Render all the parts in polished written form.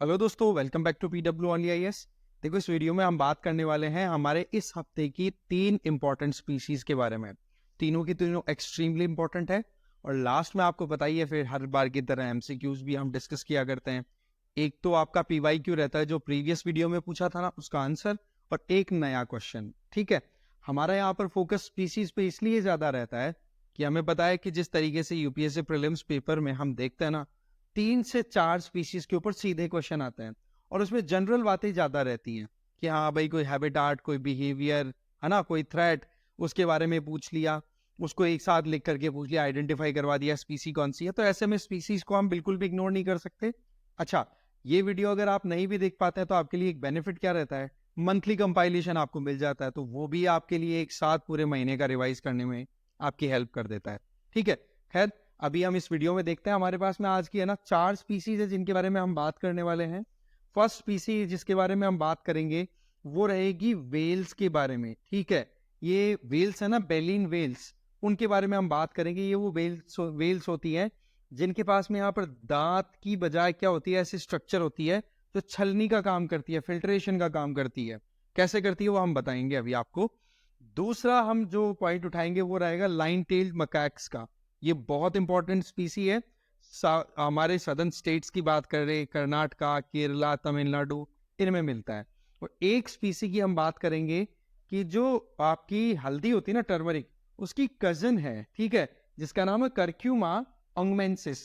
Hello दोस्तों, welcome back to PW only IAS। देखो, इस वीडियो में हम बात करने वाले हैं हमारे इस हफ्ते की 3 इंपॉर्टेंट स्पीशीज के बारे में। तीनों की तीनों एक्सट्रीमली इंपॉर्टेंट है और लास्ट में आपको बताइए फिर हर बार की तरह MCQs भी हम डिस्कस किया करते हैं। एक तो आपका PYQ रहता है जो प्रीवियस वीडियो में पूछा था ना, उसका आंसर, और एक नया क्वेश्चन। ठीक है, हमारा यहाँ पर फोकस स्पीशीज पे इसलिए ज्यादा रहता है कि हमें पता है कि जिस तरीके से UPSC प्रीलिम्स पेपर में हम देखते हैं ना, 3 से 4 स्पीशीज के ऊपर सीधे क्वेश्चन आते हैं और उसमें जनरल बातें ज्यादा रहती हैं कि हाँ भाई, कोई हैबिटाट, कोई बिहेवियर, है ना, कोई थ्रेट, उसके बारे में पूछ लिया, उसको एक साथ लिख करके पूछ लिया, आइडेंटिफाई करवा दिया स्पीसी कौन सी है। तो ऐसे में स्पीसीज को हम बिल्कुल भी इग्नोर नहीं कर सकते। अच्छा, ये वीडियो अगर आप नहीं भी देख पाते हैं तो आपके लिए एक बेनिफिट क्या रहता है, मंथली कंपाइलेशन आपको मिल जाता है, तो वो भी आपके लिए एक साथ पूरे महीने का रिवाइज करने में आपकी हेल्प कर देता है। ठीक है, खैर अभी हम इस वीडियो में देखते हैं। हमारे पास में आज की है ना 4 स्पीसीज है जिनके बारे में हम बात करने वाले हैं। फर्स्ट स्पीसीज जिसके बारे में हम बात करेंगे वो रहेगी वेल्स के बारे में। ठीक है, ये वेल्स है ना, बेलिन वेल्स, उनके बारे में हम बात करेंगे। ये वो वेल्स होती है जिनके पास में यहाँ पर दांत की बजाय क्या होती है, ऐसी स्ट्रक्चर होती है जो छलनी का काम करती है, फिल्ट्रेशन का काम करती है। कैसे करती है वो हम बताएंगे अभी आपको। दूसरा हम जो पॉइंट उठाएंगे वो रहेगा लाइन टेल्ड मकैक्स का। ये बहुत इंपॉर्टेंट स्पीसी है। हमारे सदर्न स्टेट्स की बात कर रहे, कर्नाटका, केरला, तमिलनाडु, इनमें मिलता है। और एक स्पीसी की हम बात करेंगे कि जो आपकी हल्दी होती है ना, टर्मरिक, उसकी कजन है। ठीक है, जिसका नाम है कर्क्यूमा ऑंगमेंसिस।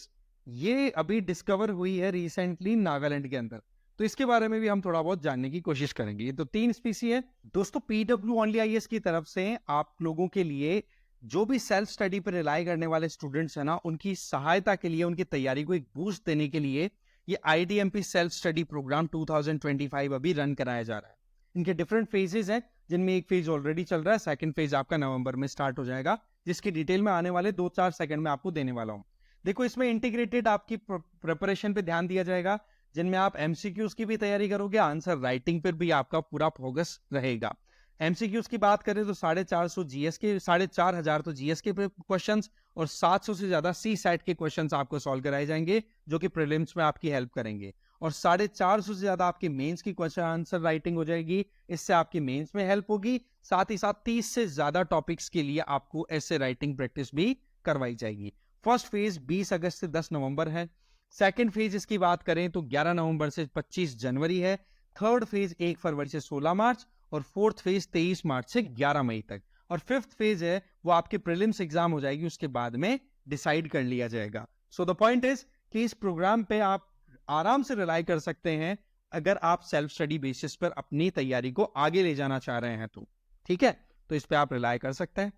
ये अभी डिस्कवर हुई है रिसेंटली नागालैंड के अंदर, तो इसके बारे में भी हम थोड़ा बहुत जानने की कोशिश करेंगे। ये तो 3 स्पीसी है दोस्तों। PW ओनली IAS की तरफ से आप लोगों के लिए जो भी सेल्फ स्टडी पर रिलाई करने वाले स्टूडेंट्स हैं ना, उनकी सहायता के लिए, उनकी तैयारी को एक बूस्ट देने के लिए ये IDMP सेल्फ स्टडी प्रोग्राम 2025 अभी रन कराया जा रहा है। इनके डिफरेंट फेजेस हैं, जिनमें एक फेज ऑलरेडी चल रहा है, सेकंड फेज आपका नवंबर में स्टार्ट हो जाएगा, जिसकी डिटेल में आने वाले 2-4 सेकंड में आपको देने वाला हूं। देखो, इसमें इंटीग्रेटेड आपकी प्रिपरेशन पे ध्यान दिया जाएगा, जिनमें आप MCQs की भी तैयारी करोगे, आंसर राइटिंग पर भी आपका पूरा फोकस रहेगा। MCQs की बात करें तो 450 GS के, 4500 तो GS के क्वेश्चंस और 700 से ज्यादा CSAT के क्वेश्चंस आपको सॉल्व कराए जाएंगे, जो कि प्रीलिम्स में आपकी हेल्प करेंगे। और 450 से ज्यादा आपकी मेंस की क्वेश्चन आंसर राइटिंग हो जाएगी, इससे आपकी मेंस में हेल्प होगी। साथ ही साथ 30 से ज्यादा टॉपिक्स के लिए आपको ऐसे राइटिंग प्रैक्टिस भी करवाई जाएगी। फर्स्ट फेज 20 अगस्त से 10 नवंबर है। सेकेंड फेज इसकी बात करें तो 11 नवंबर से 25 जनवरी है। थर्ड फेज 1 फरवरी से 16 मार्च और फोर्थ फेज 23 मार्च से 11 मई तक। और फिफ्थ फेज है वो आपके प्रीलिम्स एग्जाम हो जाएगी, उसके बाद में डिसाइड कर लिया जाएगा। सो द पॉइंट इज कि इस प्रोग्राम पे आप आराम से रिलाई कर सकते हैं अगर आप सेल्फ स्टडी बेसिस पर अपनी तैयारी को आगे ले जाना चाह रहे हैं तो। ठीक है, तो इस पे आप रिलाई कर सकते हैं।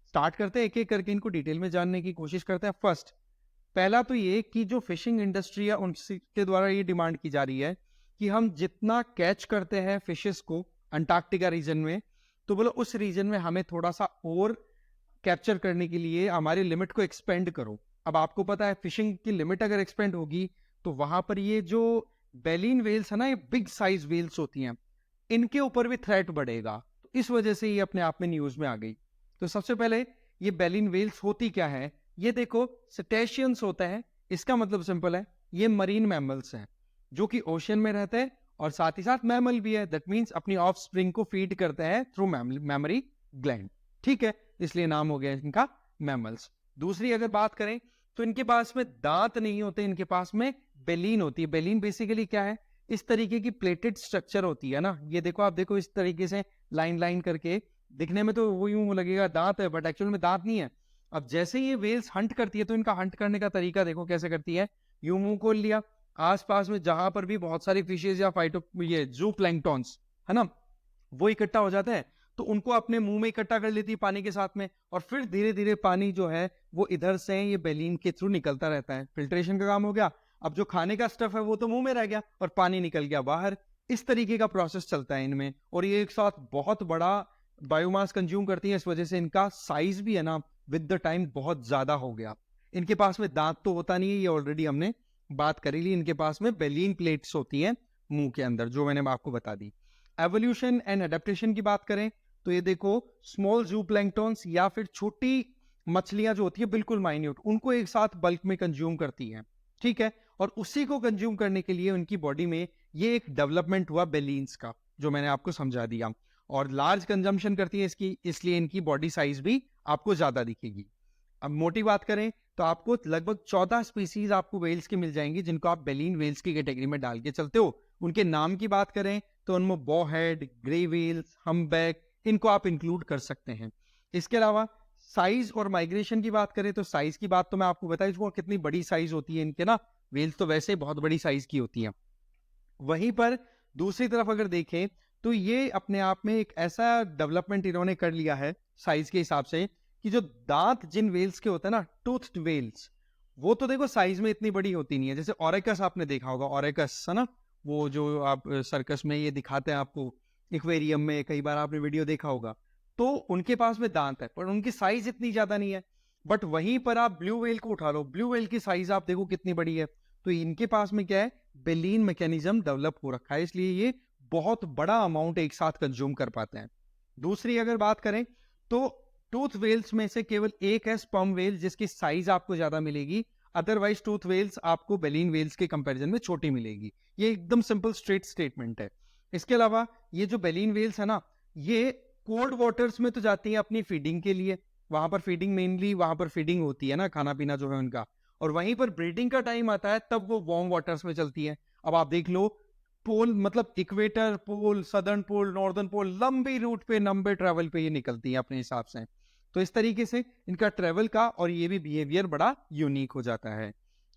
स्टार्ट करते हैं, एक एक करके इनको डिटेल में जानने की कोशिश करते हैं। फर्स्ट, पहला तो ये कि जो फिशिंग इंडस्ट्री है उनके द्वारा ये डिमांड की जा रही है कि हम जितना कैच करते हैं फिशेस को अंटार्कटिका रीजन में, तो बोलो उस रीजन में हमें थोड़ा सा और कैप्चर करने के लिए हमारी लिमिट को एक्सपेंड करो। अब आपको पता है फिशिंग की लिमिट अगर एक्सपेंड होगी तो वहां पर ये जो बेलिन वेल्स है ना, ये बिग साइज वेल्स होती हैं, इनके ऊपर भी थ्रेट बढ़ेगा। तो इस वजह से ये अपने आप में न्यूज में आ गई। तो सबसे पहले ये बेलिन वेल्स होती क्या है, ये देखो, सेटेशियंस होता है। इसका मतलब सिंपल है, ये मरीन मैमल्स हैं जो कि ओशन में रहते हैं और साथ ही साथ मैमल भी है। दैट मींस अपनी ऑफ स्प्रिंग को फीड करते हैं थ्रू मैमरी ग्लैंड। ठीक है, इसलिए नाम हो गया इनका मैमल्स। दूसरी अगर बात करें तो इनके पास में दांत नहीं होते, इनके पास में बेलीन होती है। बेलीन बेसिकली क्या है, इस तरीके की प्लेटेड स्ट्रक्चर होती है ना। ये देखो, आप देखो इस तरीके से लाइन लाइन करके, दिखने में तो वो यूं लगेगा दांत है, बट एक्चुअल में दांत नहीं है। अब जैसे ये वेल्स हंट करती है तो इनका हंट करने का तरीका देखो कैसे करती है। यूं मुंह खोल लिया, आसपास में जहां पर भी बहुत सारी फिशेज या फाइटो ये जू प्लैंक्टॉन्स है ना, वो इकट्ठा हो जाता है, तो उनको अपने मुंह में इकट्ठा कर लेती है पानी के साथ में, और फिर धीरे धीरे पानी जो है वो इधर से ये बेलीन के थ्रू निकलता रहता है। फिल्ट्रेशन का काम हो गया। अब जो खाने का स्टफ है वो तो मुंह में रह गया और पानी निकल गया बाहर। इस तरीके का प्रोसेस चलता है इनमें, और ये एक साथ बहुत बड़ा बायोमास कंज्यूम करती है। इस वजह से इनका साइज भी है ना विद द टाइम बहुत ज्यादा हो गया। इनके पास में दांत तो होता नहीं है, ये ऑलरेडी हमने बात करी ली। इनके पास में बेलीन प्लेट्स होती हैं मुंह के अंदर, जो मैंने आपको बता दी। एवोल्यूशन एंड अडेप्टेशन की बात करें तो ये देखो, स्मॉल जू प्लैंक्टॉन्स या फिर छोटी मछलियां जो होती है बिल्कुल माइन्यूट, उनको एक साथ बल्क में कंज्यूम करती हैं। ठीक है, और उसी को कंज्यूम करने के लिए उनकी बॉडी में ये एक डेवलपमेंट हुआ बेलीन्स का, जो मैंने आपको समझा दिया, और लार्ज कंजम्पशन करती है इसकी, इसलिए इनकी बॉडी साइज भी आपको ज्यादा दिखेगी। अब मोटी बात करें तो आपको लगभग 14 स्पीसीज आपको वेल्स की मिल जाएंगी जिनको आप बेलीन वेल्स की कैटेगरी में डाल के चलते हो। उनके नाम की बात करें तो उनमें बॉहेड, ग्रे वेल्स, हम्पबैक, इनको आप इंक्लूड कर सकते हैं। इसके अलावा साइज और माइग्रेशन की बात करें तो साइज की बात तो मैं आपको बताई इसको कितनी बड़ी साइज होती है इनके ना, वेल्स तो वैसे बहुत बड़ी साइज की होती हैं। वहीं पर दूसरी तरफ अगर देखें तो ये अपने आप में एक ऐसा डेवलपमेंट इन्होंने कर लिया है साइज के हिसाब से कि जो दांत जिन वेल्स के होते हैं ना, टूथ्ड वेल्स, वो तो देखो साइज में इतनी बड़ी होती नहीं है। जैसे ओरेकस आपने देखा होगा, ओरेकस है ना, वो जो आप सर्कस में ये दिखाते हैं आपको, एक्वेरियम में कई बार आपने वीडियो देखा होगा, तो उनके पास में दांत है पर उनकी साइज इतनी ज्यादा नहीं है। बट वहीं पर आप ब्लू वेल को उठा लो, ब्लू वेल की साइज आप देखो कितनी बड़ी है। तो इनके पास में क्या है, बेलीन मैकेनिज्म डेवलप हो रखा है, इसलिए ये बहुत बड़ा अमाउंट एक साथ कंज्यूम कर पाते हैं। दूसरी अगर बात करें तो टूथ वेल्स में से केवल एक है स्पर्म वेल जिसकी साइज आपको ज्यादा मिलेगी, अदरवाइज टूथ वेल्स आपको बेलीन वेल्स के कंपैरिजन में छोटी मिलेगी। ये एकदम सिंपल स्ट्रेट स्टेटमेंट है। इसके अलावा ये जो बेलीन वेल्स है ना, ये कोल्ड वाटर्स में तो जाती है अपनी फीडिंग के लिए, वहां पर फीडिंग मेनली वहां पर फीडिंग होती है ना, खाना पीना जो है उनका, और वहीं पर ब्रीडिंग का टाइम आता है तब वो वार्म वाटर्स में चलती है। अब आप देख लो, पोल मतलब इक्वेटर पोल, सदर्न पोल, नॉर्दर्न पोल, लंबी रूट पे लंबे ट्रेवल पे ये निकलती है अपने हिसाब से। तो इस तरीके से इनका ट्रेवल का और ये भी बिहेवियर बड़ा यूनिक हो जाता है।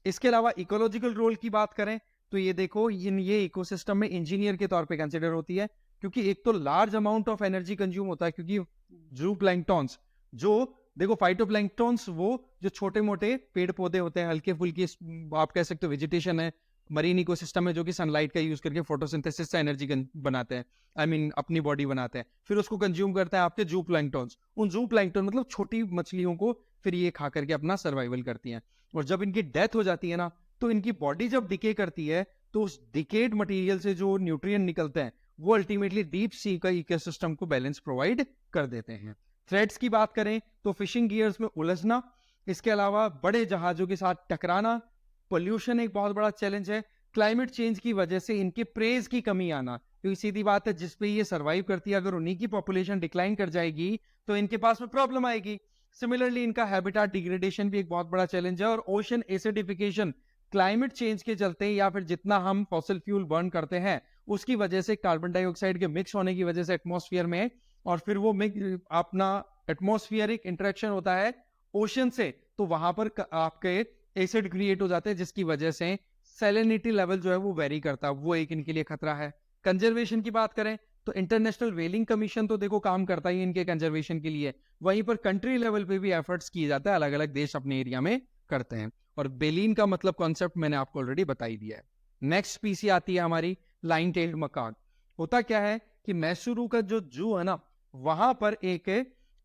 इसके अलावा इकोलॉजिकल रोल की बात करें तो ये देखो, ये इकोसिस्टम में इंजीनियर के तौर पे कंसिडर होती है, क्योंकि एक तो large amount of energy consume होता है, क्योंकि जू प्लैंक्टॉन्स जो देखो, फाइटोप्लैंक्टॉन्स वो जो छोटे मोटे पेड़ पौधे होते हैं, हल्के फुल्के आप कह सकते हो वेजिटेशन है, मरीन इकोसिस्टम है, जो कि सनलाइट का यूज करके फोटोसिंथेसिस से एनर्जी बनाते हैं, अपनी बॉडी बनाते हैं, फिर उसको कंज्यूम करते हैं आपके जू प्लैंक्टॉन्स। उन जू प्लैंक्टॉन मतलब छोटी मछलियों को फिर ये खा करके अपना सर्वाइवल करती हैं, और जब इनकी डेथ हो जाती है ना, तो इनकी बॉडी जब डिके करती है तो उस डिकेड मटेरियल से जो न्यूट्रिएंट निकलते हैं वो अल्टीमेटली डीप सी का इकोसिस्टम को बैलेंस प्रोवाइड कर देते हैं। थ्रेड्स की बात करें तो फिशिंग गियर्स में उलझना, इसके अलावा बड़े जहाजों के साथ टकराना, पोल्यूशन एक बहुत बड़ा चैलेंज है, क्लाइमेट चेंज की वजह से इनके प्रेज की कमी आना, क्योंकि सीधी बात है जिस पे ये सरवाइव करती है, अगर उन्हीं की पॉपुलेशन डिक्लाइन कर जाएगी तो इनके पास में प्रॉब्लम आएगी। सिमिलरली इनका हैबिटेट डिग्रेडेशन भी एक बहुत बड़ा चैलेंज है, और ओशन एसिडिफिकेशन क्लाइमेट चेंज के चलते या फिर जितना हम फॉसिल फ्यूल बर्न करते हैं उसकी वजह से, कार्बन डाइऑक्साइड के मिक्स होने की वजह से एटमॉस्फेयर में, और फिर वो अपना एटमॉस्फेरिक इंटरेक्शन होता है ओशन से, तो वहां पर आपके एसिड क्रिएट हो जाते हैं जिसकी वजह से सैलिनिटी लेवल जो है वो वेरी करता है, वो एक इनके लिए खतरा है। कंजर्वेशन की बात करें तो इंटरनेशनल व्हेलिंग कमीशन तो देखो काम करता ही इनके कंजर्वेशन के लिए, वहीं पर कंट्री लेवल पे भी एफर्ट्स किए जाते हैं, अलग अलग देश अपने एरिया में करते हैं। और बेलीन का मतलब कॉन्सेप्ट मैंने आपको ऑलरेडी बताई दिया है। नेक्स्ट स्पीसी आती है हमारी लाइन टेल्ड मकाक। होता क्या है कि मैसूरू का जो जू है ना, वहां पर एक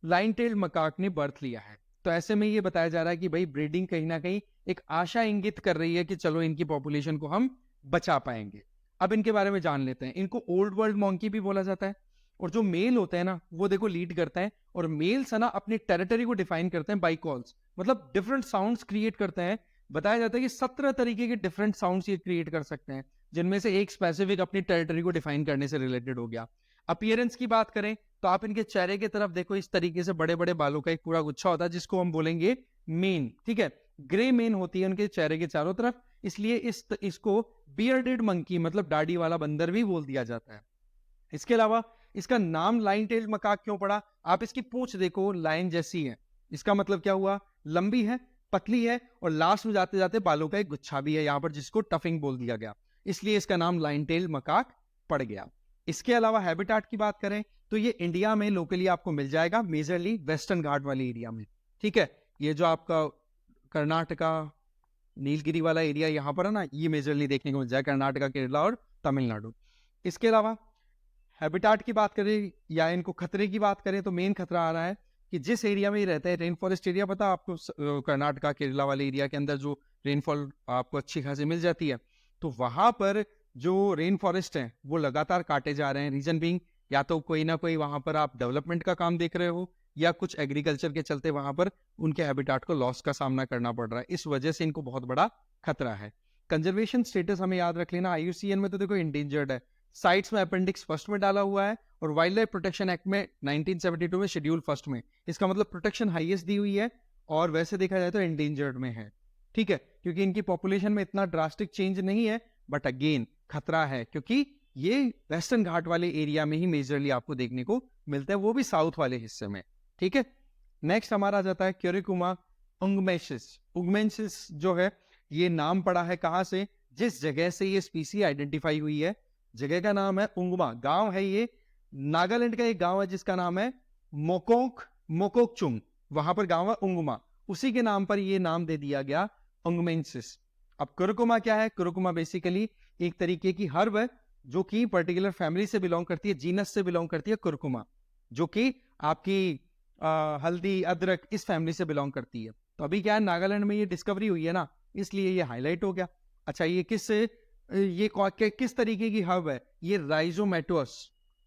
लाइन टेल्ड मकाक ने बर्थ लिया है, तो ऐसे में ये बताया जा रहा है कि भाई ब्रीडिंग कहीं ना कहीं एक आशा इंगित कर रही है कि चलो इनकी पॉपुलेशन को हम बचा पाएंगे। अब इनके बारे में जान लेते हैं। इनको ओल्ड वर्ल्ड मॉन्की भी बोला जाता है, और जो मेल होते हैं ना वो देखो लीड करते हैं, और मेल्स है ना अपनी टेरिटरी को डिफाइन करते हैं बाई कॉल्स, मतलब डिफरेंट साउंड्स क्रिएट करते हैं। बताया जाता है कि 17 तरीके के डिफरेंट साउंड्स ये क्रिएट कर सकते हैं, जिनमें से एक स्पेसिफिक अपनी टेरिटरी को डिफाइन करने से रिलेटेड हो गया। अपीयरेंस की बात करें तो आप इनके चेहरे की तरफ देखो, इस तरीके से बड़े बड़े बालों का एक पूरा गुच्छा होता है जिसको हम बोलेंगे मेन, ठीक है, ग्रे मेन होती है उनके चेहरे के चारों तरफ, इसलिए इसको बियर्डेड मंकी मतलब दाढ़ी वाला बंदर भी बोल दिया जाता है। इसके अलावा इसका नाम लाइन टेल्ड मकाक क्यों पड़ा, आप इसकी पूंछ देखो लाइन जैसी है, इसका मतलब क्या हुआ, लंबी है, पतली है, और लास्ट में जाते जाते बालों का एक गुच्छा भी है यहाँ पर जिसको टफिंग बोल दिया गया, इसलिए इसका नाम लाइन टेल्ड मकाक पड़ गया। इसके अलावा हैबिटेट की बात करें तो ये इंडिया में लोकली आपको मिल जाएगा, मेजरली वेस्टर्न घाट वाले एरिया में, ठीक है, ये जो आपका कर्नाटका नीलगिरी वाला एरिया यहाँ पर है ना, ये मेजरली देखने को मिल जाएगा, कर्नाटका, केरला और तमिलनाडु। इसके अलावा हैबिटेट की बात करें या इनको खतरे की बात करें तो मेन खतरा आ रहा है कि जिस एरिया में ये रहते हैं, रेन फॉरेस्ट एरिया, पता आपको कर्नाटका केरला वाले एरिया के अंदर जो रेनफॉल आपको अच्छी खासी मिल जाती है, तो वहां पर जो रेन फॉरेस्ट है वो लगातार काटे जा रहे हैं। रीजन बीइंग या तो कोई ना कोई वहां पर आप डेवलपमेंट का काम देख रहे हो, या कुछ एग्रीकल्चर के चलते वहां पर उनके हैबिटेट को लॉस का सामना करना पड़ रहा है, इस वजह से इनको बहुत बड़ा खतरा है। कंजर्वेशन स्टेटस हमें याद रख लेना, IUCN में तो देखो इंडेंजर्ड है, साइट्स में अपेंडिक्स फर्स्ट में डाला हुआ है, और वाइल्ड लाइफ प्रोटेक्शन एक्ट में 1972 में शेड्यूल फर्स्ट में, इसका मतलब प्रोटेक्शन हाईएस्ट दी हुई है, और वैसे देखा जाए तो इंडेंजर्ड में है। ठीक है, क्योंकि इनकी पॉपुलेशन में इतना ड्रास्टिक चेंज नहीं है, बट अगेन खतरा है, क्योंकि ये वेस्टर्न घाट वाले एरिया में ही मेजरली आपको देखने को मिलता है, वो भी साउथ वाले हिस्से में। ठीक है, नेक्स्ट हमारा आ जाता है क्यूरिकुमा उंगमेंसिस। उंगमेंसिस जो है ये नाम पड़ा है कहां से, जिस जगह से ये स्पीसी आइडेंटिफाई हुई है, जगह का नाम है उंगमा, गांव है ये, नागालैंड का एक गांव है जिसका नाम है मोकोकचुंग, वहां पर गांव है उंगमा, उसी के नाम पर ये नाम दे दिया गया उंगमेंसिस। अब कुरुकुमा क्या है? कुरुकुमा बेसिकली एक तरीके की हर्ब है जो कि पर्टिकुलर फैमिली से बिलोंग करती है, जीनस से बिलोंग करती है कुरुकुमा, जो कि आपकी हल्दी अदरक इस फैमिली से बिलोंग करती है। तो अभी क्या है, नागालैंड में ये डिस्कवरी हुई है ना, इसलिए ये हाईलाइट हो गया। अच्छा, ये किस तरीके की हर्ब है? ये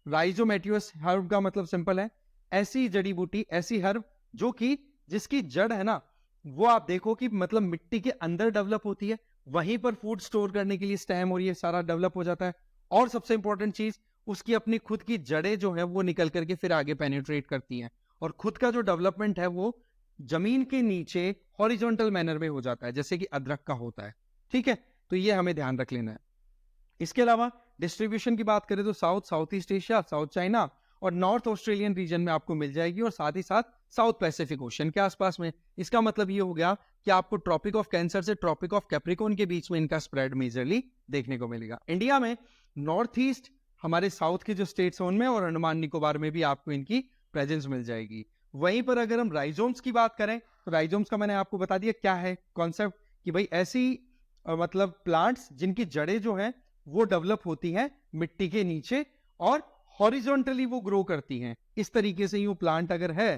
राइजोमेटियस हर्ब का मतलब सिंपल है, ऐसी जड़ी बूटी, ऐसी हर्ब जो कि जिसकी जड़ है ना, वो आप देखो कि मतलब मिट्टी के अंदर डेवलप होती है, वहीं पर फूड स्टोर करने के लिए स्टेम और ये सारा डेवलप हो जाता है, और सबसे इंपॉर्टेंट चीज, उसकी अपनी खुद की जड़ें जो है वो निकल करके फिर आगे पेनिट्रेट करती हैं, और खुद का जो डेवलपमेंट है वो जमीन के नीचे हॉरिजॉन्टल मैनर में हो जाता है, जैसे कि अदरक का होता है। ठीक है, तो ये हमें ध्यान रख लेना है। इसके अलावा डिस्ट्रीब्यूशन की बात करें तो south east Asia, south China और नॉर्थ ऑस्ट्रेलियन रीजन में आपको मिल जाएगी, और साथ ही साथ साउथ पैसिफिक ओशन के आसपास में। इसका मतलब ये हो गया कि आपको ट्रॉपिक ऑफ कैंसर से ट्रॉपिक ऑफ कैप्रिकॉर्न के बीच में इनका स्प्रेड मेजरली देखने को मिलेगा। इंडिया में नॉर्थ ईस्ट हमारे साउथ के जो स्टेट्स हैं उनमें, और अंडमान निकोबार में भी आपको इनकी प्रेजेंस मिल जाएगी। वहीं पर अगर हम राइजोम्स की बात करें तो राइजोम्स का मैंने आपको बता दिया क्या है कॉन्सेप्ट, कि भाई ऐसी मतलब प्लांट्स जिनकी जड़ें जो हैं वो डेवलप होती हैं मिट्टी के नीचे और हॉरिजॉन्टली वो ग्रो करती हैं। इस तरीके से यूं प्लांट अगर है,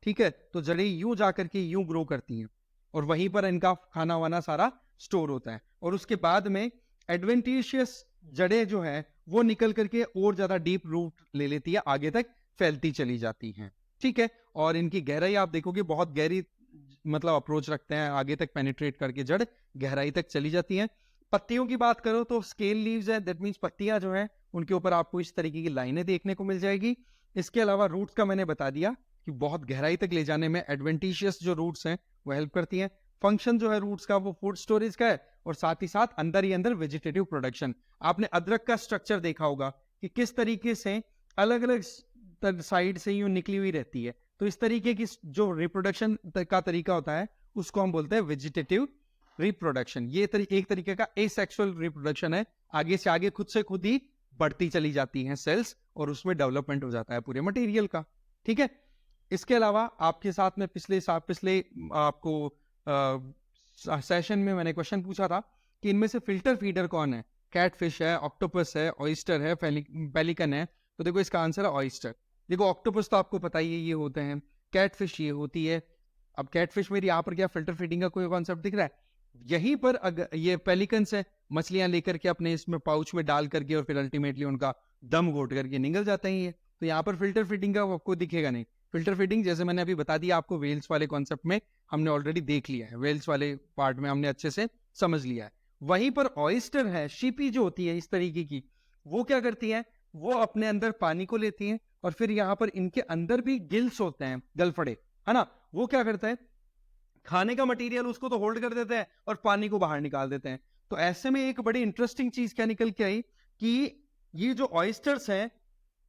ठीक है, तो जड़ें यूं जाकर के यूं ग्रो करती हैं, और वहीं पर इनका खाना वाना सारा स्टोर होता है, और उसके बाद में एडवेंटिशियस जड़ें जो है वो निकल करके और ज्यादा डीप रूट ले लेती है, आगे तक फैलती चली जाती हैं। ठीक है, और इनकी गहराई आप देखोगे बहुत गहरी मतलब अप्रोच रखते हैं, आगे तक पेनिट्रेट करके जड़ गहराई तक चली जाती हैं। पत्तियों की बात करो तो स्केल लीव्स है, दैट मींस पत्तियां जो हैं उनके ऊपर आपको इस तरीके की लाइनें देखने को मिल जाएगी। इसके अलावा रूट्स का मैंने बता दिया कि बहुत गहराई तक ले जाने में एडवेंटिशियस जो रूट्स हैं वो हेल्प करती हैं। फंक्शन जो है रूट्स का वो फूड स्टोरेज का है, और साथ ही साथ अंदर ही अंदर वेजिटेटिव प्रोडक्शन। आपने अदरक का स्ट्रक्चर देखा होगा कि किस तरीके से अलग अलग साइड से यूं निकली हुई रहती है, तो इस तरीके की जो रिप्रोडक्शन का तरीका होता है उसको हम बोलते हैं वेजिटेटिव रिप्रोडक्शन। ये एक तरीके का एसेक्सुअल रिप्रोडक्शन है, आगे से आगे खुद से खुद ही बढ़ती चली जाती हैं सेल्स, और उसमें डेवलपमेंट हो जाता है पूरे मटेरियल का। ठीक है, इसके अलावा आपके साथ में पिछले आपको सेशन में मैंने क्वेश्चन पूछा था कि इनमें से फिल्टर फीडर कौन है? कैटफिश है, ऑक्टोपस है, ऑयस्टर है, पेलिकन है। तो देखो इसका आंसर है ऑयस्टर। देखो ऑक्टोपस तो आपको पता ही है ये होते हैं, कैटफिश ये होती है। अब कैटफिश मेरी यहाँ पर क्या फिल्टर फीडिंग का कोई कॉन्सेप्ट दिख रहा है? यहीं पर अगर ये पेलिकन्स है, मछलियां लेकर के अपने इसमें पाउच में डाल करके और फिर अल्टीमेटली उनका दम घोट करके निकल जाते हैं ये, तो यहाँ पर फिल्टर फीडिंग का आपको दिखेगा नहीं। फिल्टर फीडिंग जैसे मैंने अभी बता दिया आपको, वेल्स वाले कॉन्सेप्ट में हमने ऑलरेडी देख लिया है, वेल्स वाले पार्ट में हमने अच्छे से समझ लिया है। वहीं पर ऑयस्टर है, शिपी जो होती है इस तरीके की, वो क्या करती है, वो अपने अंदर पानी को लेती है, और फिर यहाँ पर इनके अंदर भी गिल्स होते हैं, गलफड़े, है ना, वो क्या करता है, खाने का मटेरियल उसको तो होल्ड कर देते हैं और पानी को बाहर निकाल देते हैं। तो ऐसे में एक बड़ी इंटरेस्टिंग चीज क्या निकल के आई कि ये जो ऑयस्टर्स हैं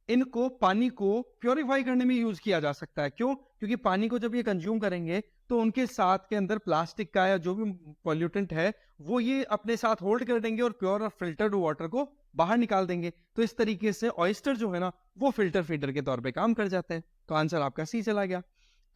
इनको पानी को प्योरीफाई करने में यूज किया जा सकता है। क्यों? क्योंकि पानी को जब ये कंज्यूम करेंगे तो उनके साथ के अंदर प्लास्टिक का या जो भी पॉल्यूटेंट है वो ये अपने साथ होल्ड कर देंगे और प्योर और फिल्टर्ड वाटर को बाहर निकाल देंगे। तो इस तरीके से ऑयस्टर जो है ना वो फिल्टर फीडर के तौर पे काम कर जाते हैं। तो आंसर आपका सी चला गया।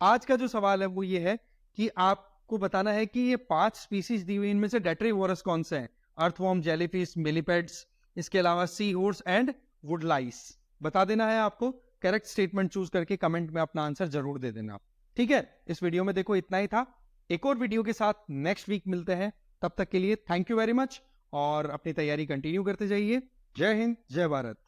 आज का जो सवाल है वो ये है कि आपको बताना है कि ये 5 स्पीसीज दी हुई इनमें से डेट्रीवोरस कौन से हैं? अर्थवॉर्म, जेलीफिश, मिलीपेड्स, इसके अलावा सी हॉर्स एंड वुडलाइस। बता देना है आपको, करेक्ट स्टेटमेंट चूज करके कमेंट में अपना आंसर जरूर दे देना। ठीक है, इस वीडियो में देखो इतना ही था। एक और वीडियो के साथ नेक्स्ट वीक मिलते हैं, तब तक के लिए थैंक यू वेरी मच और अपनी तैयारी कंटिन्यू करते जाइए। जय हिंद, जय भारत।